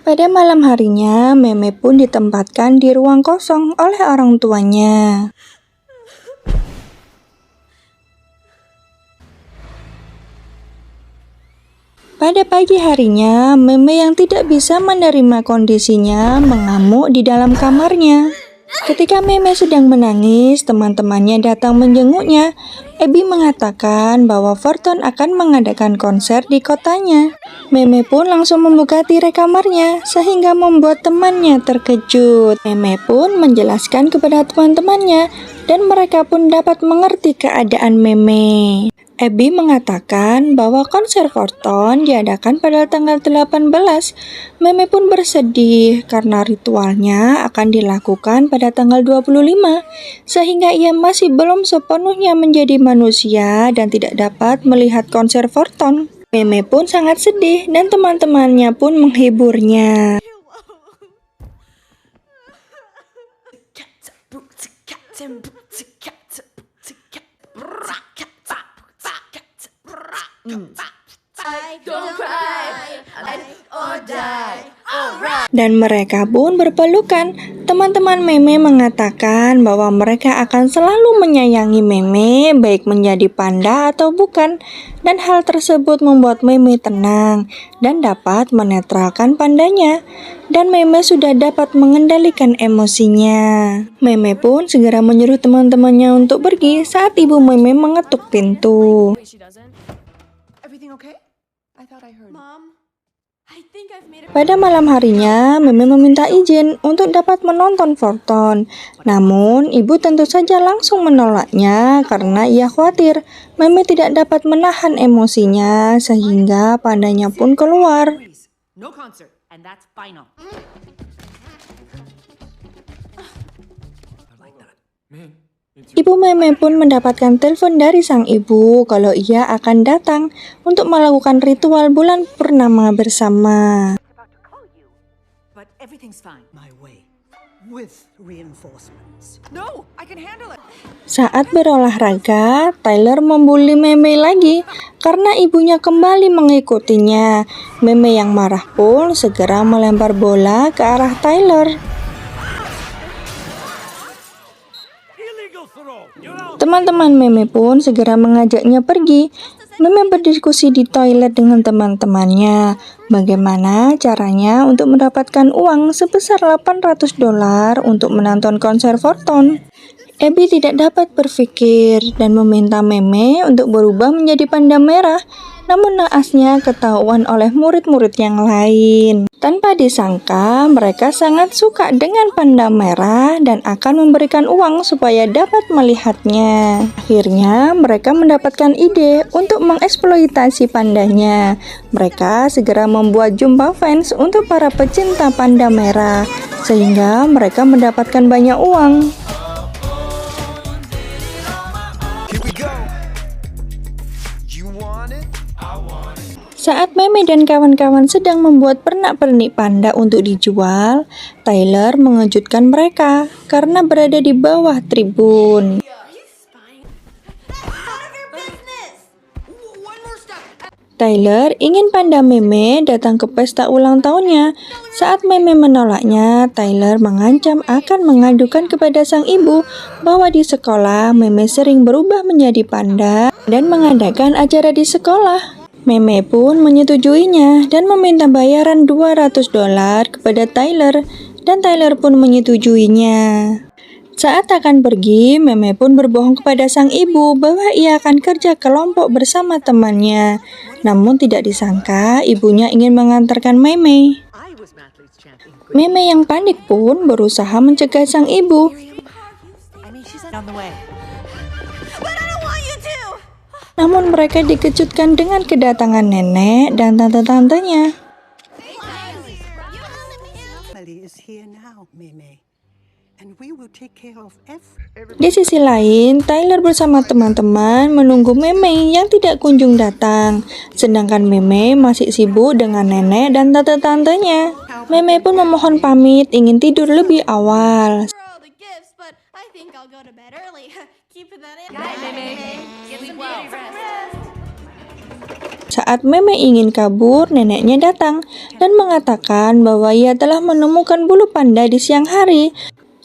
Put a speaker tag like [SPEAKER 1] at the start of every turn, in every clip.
[SPEAKER 1] Pada malam harinya, Meme pun ditempatkan di ruang kosong oleh orang tuanya. Pada pagi harinya, Meme yang tidak bisa menerima kondisinya mengamuk di dalam kamarnya. Ketika Meme sedang menangis, teman-temannya datang menjenguknya. Abby mengatakan bahwa Forton akan mengadakan konser di kotanya. Meme pun langsung membuka tirai kamarnya, sehingga membuat temannya terkejut. Meme pun menjelaskan kepada teman-temannya, dan mereka pun dapat mengerti keadaan Meme. Abby mengatakan bahwa konser Forton diadakan pada tanggal 18. Meme pun bersedih karena ritualnya akan dilakukan pada tanggal 25, sehingga ia masih belum sepenuhnya menjadi manusia dan tidak dapat melihat konser Forton. Meme pun sangat sedih dan teman-temannya pun menghiburnya. Dan mereka pun berpelukan. Teman-teman Meme mengatakan bahwa mereka akan selalu menyayangi Meme, baik menjadi panda atau bukan. Dan hal tersebut membuat Meme tenang dan dapat menetralkan pandanya. Dan Meme sudah dapat mengendalikan emosinya. Meme pun segera menyuruh teman-temannya untuk pergi saat ibu Meme mengetuk pintu. Pada malam harinya, Meme meminta izin untuk dapat menonton Forton. Namun, ibu tentu saja langsung menolaknya karena ia khawatir Meme tidak dapat menahan emosinya sehingga pandanya pun keluar. Ibu Meme pun mendapatkan telepon dari sang ibu kalau ia akan datang untuk melakukan ritual bulan purnama bersama. Saat berolahraga, Tyler membuli Meme lagi karena ibunya kembali mengikutinya. Meme yang marah pun segera melempar bola ke arah Tyler. Teman-teman Meme pun segera mengajaknya pergi. Meme berdiskusi di toilet dengan teman-temannya. Bagaimana caranya untuk mendapatkan uang sebesar $800 untuk menonton konser Forton. Abby tidak dapat berpikir dan meminta Meme untuk berubah menjadi panda merah. Namun naasnya ketahuan oleh murid-murid yang lain. Tanpa disangka, mereka sangat suka dengan panda merah dan akan memberikan uang supaya dapat melihatnya. Akhirnya, mereka mendapatkan ide untuk mengeksploitasi pandanya. Mereka segera membuat jumpa fans untuk para pecinta panda merah, sehingga mereka mendapatkan banyak uang. Saat Meme dan kawan-kawan sedang membuat pernak-pernik panda untuk dijual, Tyler mengejutkan mereka karena berada di bawah tribun. Tyler ingin panda Meme datang ke pesta ulang tahunnya. Saat Meme menolaknya, Tyler mengancam akan mengadukan kepada sang ibu bahwa di sekolah Meme sering berubah menjadi panda dan mengadakan acara di sekolah. Meme pun menyetujuinya dan meminta bayaran $200 kepada Tyler, dan Tyler pun menyetujuinya. Saat akan pergi, Meme pun berbohong kepada sang ibu bahwa ia akan kerja kelompok bersama temannya. Namun tidak disangka, ibunya ingin mengantarkan Meme. Meme yang panik pun berusaha mencegah sang ibu. Namun mereka dikejutkan dengan kedatangan nenek dan tante-tantenya. Di sisi lain, Tyler bersama teman-teman menunggu Meme yang tidak kunjung datang, sedangkan Meme masih sibuk dengan nenek dan tante-tantenya. Meme pun memohon pamit ingin tidur lebih awal. Saat Meme ingin kabur, neneknya datang dan mengatakan bahwa ia telah menemukan bulu panda di siang hari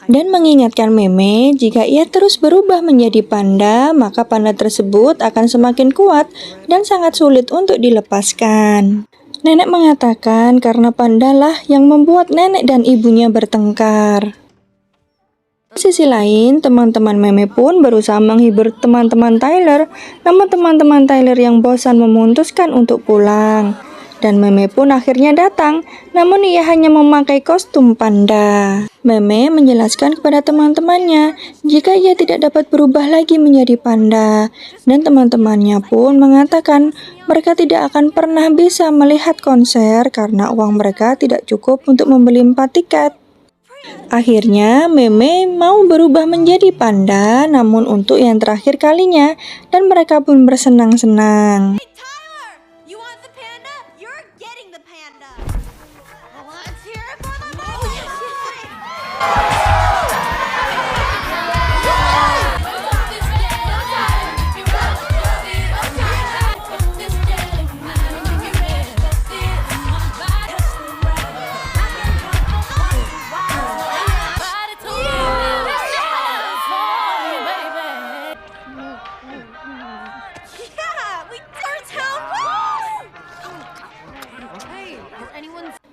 [SPEAKER 1] dan mengingatkan Meme jika ia terus berubah menjadi panda, maka panda tersebut akan semakin kuat dan sangat sulit untuk dilepaskan. Nenek mengatakan karena pandalah yang membuat nenek dan ibunya bertengkar. Di sisi lain, teman-teman Meme pun berusaha menghibur teman-teman Tyler, namun teman-teman Tyler yang bosan memutuskan untuk pulang. Dan Meme pun akhirnya datang, namun ia hanya memakai kostum panda. Meme menjelaskan kepada teman-temannya jika ia tidak dapat berubah lagi menjadi panda. Dan teman-temannya pun mengatakan mereka tidak akan pernah bisa melihat konser karena uang mereka tidak cukup untuk membeli 4 tiket. Akhirnya, Meme mau berubah menjadi panda, namun untuk yang terakhir kalinya, dan mereka pun bersenang-senang.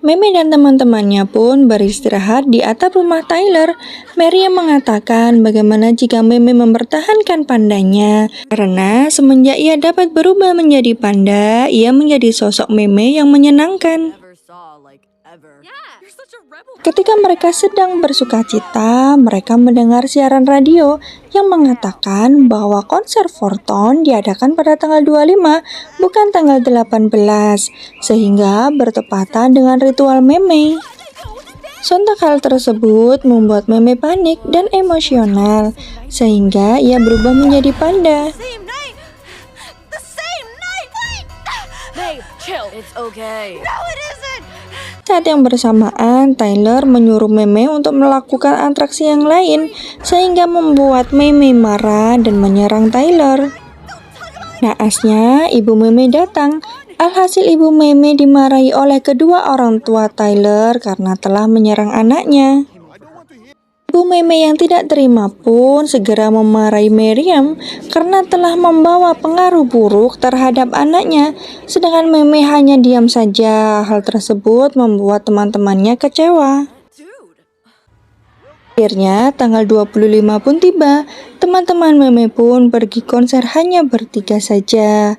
[SPEAKER 1] Meme dan teman-temannya pun beristirahat di atap rumah Tyler. Mary yang mengatakan bagaimana jika Meme mempertahankan pandanya. Karena semenjak ia dapat berubah menjadi panda, ia menjadi sosok Meme yang menyenangkan. Ketika mereka sedang bersukacita, mereka mendengar siaran radio yang mengatakan bahwa konser Fortune diadakan pada tanggal 25, bukan tanggal 18, sehingga bertepatan dengan ritual Meme. Sontak hal tersebut membuat Meme panik dan emosional, sehingga ia berubah menjadi panda. Saat yang bersamaan, Tyler menyuruh Meme untuk melakukan atraksi yang lain, sehingga membuat Meme marah dan menyerang Tyler. Naasnya, ibu Meme datang. Alhasil ibu Meme dimarahi oleh kedua orang tua Tyler karena telah menyerang anaknya. Ibu Meme yang tidak terima pun segera memarahi Miriam karena telah membawa pengaruh buruk terhadap anaknya, sedangkan Meme hanya diam saja. Hal tersebut membuat teman-temannya kecewa. Akhirnya, tanggal 25 pun tiba. Teman-teman Meme pun pergi konser hanya bertiga saja.